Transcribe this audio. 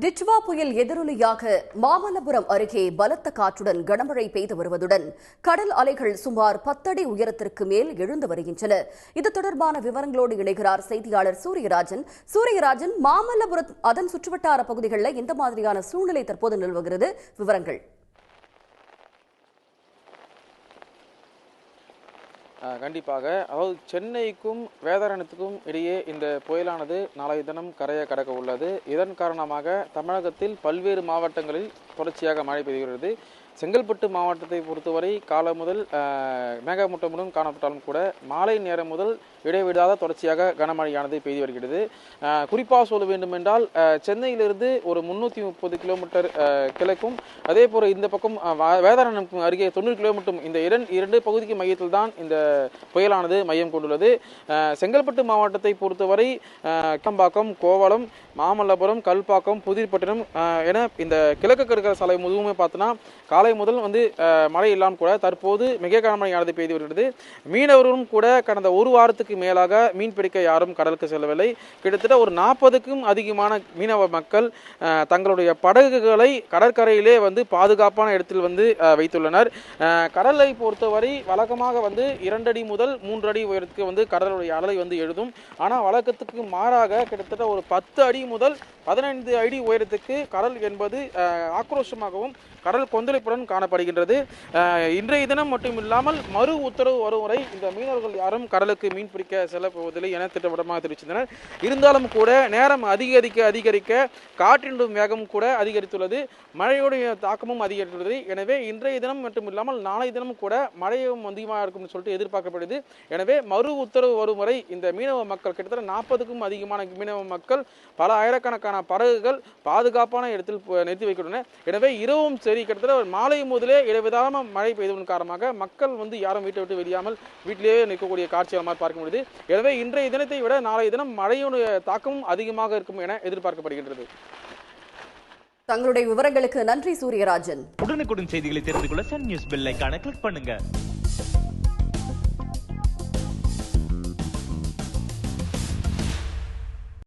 டிட்வா புயல் எதிரொலியாக மாமல்லபுரம் அருகே பலத்த காற்றுடன் கனமழை பெய்து வருவதுடன் கடல் அலைகள் சுமார் 10 அடி உயரத்திற்கு மேல் எழுந்து வருகின்றன. இது தொடர்பான விவரங்களோடு இணைகிறார் செய்தியாளர் சூரியராஜன். மாமல்லபுரம் அதன் சுற்றுவட்டார பகுதிகளில் எந்த மாதிரியான சூழ்நிலை தற்போது நிலவுகிறது? விவரங்கள். கண்டிப்பாக, அதாவது சென்னைக்கும் வேதாரண்யத்துக்கும் இடையே இந்த புயலானது நாளைய தினம் கரையை கடக்க உள்ளது. இதன் காரணமாக தமிழகத்தில் பல்வேறு மாவட்டங்களில் தொடர்ச்சியாக மழை பெய்கிறது. செங்கல்பட்டு மாவட்டத்தை பொறுத்தவரை காலை முதல் மேகமூட்டமுடன் காணப்பட்டாலும் கூட மாலை நேரம் முதல் இடைவிடாத தொடர்ச்சியாக கனமழையானது பெய்து வருகிறது. குறிப்பாக சொல்ல வேண்டும் என்றால் சென்னையிலிருந்து ஒரு 330 கிலோமீட்டர் கிழக்கும், அதே போல இந்த பக்கம் வேதாரண்யம் அருகே 90 கிலோமீட்டர் இந்த இரண்டு பகுதிக்கு மையத்தில் தான் இந்த புயலானது மையம் கொண்டுள்ளது. செங்கல்பட்டு மாவட்டத்தை பொறுத்தவரை கம்பாக்கம், கோவளம், மாமல்லபுரம், கல்பாக்கம், புதிர்பட்டினம் என இந்த கிழக்கு கடற்கரை சாலை முழுவதுமே பார்த்தோன்னா காலை முதல் மழை இல்லாமல் கூட தற்போது மிக கனமழையானது பெய்து வருகிறது. மீனவர்களும் கூட கடந்த ஒரு வாரத்துக்கு மேலாக மீன் பிடிக்க யாரும் கடலுக்கு செல்லவில்லை. கிட்டத்தட்ட ஒரு 40க்கும் அதிகமான மீனவ மக்கள் தங்களுடைய படகுகளை கடற்கரையிலே பாதுகாப்பான இடத்தில் வைத்துள்ளனர். கடலை பொறுத்தவரை வழக்கமாக 2 அடி முதல் 3 அடி உயரத்துக்கு கடலுடைய அலை எழுதும். ஆனால் வழக்கத்துக்கு மாறாக கிட்டத்தட்ட ஒரு 10 அடி முதல் 15 அடி உயரத்துக்கு கடல் என்பது ஆக்ரோஷமாகவும் கடல் கொந்தளிப்புடன் காணப்படுகின்றது. இன்றைய தினம் மட்டும் இல்லாமல் மறு உத்தரவு வரும் வரை இந்த மீனவர்கள் யாரும் கடலுக்கு மீன் பிடிக்க செல்ல போவதில்லை என திட்டவட்டமாக தெரிவித்தனர். இருந்தாலும் கூட நேரம் அதிகரிக்க காற்றின் வேகம் கூட அதிகரித்துள்ளது, மழையுடைய தாக்கமும் அதிகரித்துள்ளது. எனவே இன்றைய தினம் மட்டும் இல்லாமல் நாளை தினம் கூட மழையும் அதிகமாக இருக்கும் சொல்லிட்டு எதிர்பார்க்கப்படுது. எனவே மறு உத்தரவு வரும் வரை இந்த மீனவ மக்கள் கிட்டத்தட்ட 40க்கும் அதிகமான மீனவ மக்கள் பல ஆயிரக்கணக்கான படகுகள் பாதுகாப்பான இடத்தில் நிறுத்தி வைக்கின்றன. எனவே இரவும் சரி கிட்டத்தட்ட மாலை முதலே இடைவிடாம மழை பெய்ததன் காரணமாக மக்கள் யாரும் வீட்டை விட்டு வெளியாமல் வீட்டிலேயே நிற்கக்கூடிய காட்சிகள் மாதிரி பார்க்க முடியுது. எனவே இன்றைய தினத்தை விட நாளைய தினம் மழையுடைய தாக்கமும் அதிகமாக இருக்கும் என எதிர்பார்க்கப்படுகின்றது. தங்களுடைய விவரங்களுக்கு நன்றி சூரியராஜன். உடனுக்குடன் செய்திகளை தெரிந்து கொள்ள சன் நியூஸ் பெல் ஐகானை கிளிக் பண்ணுங்க.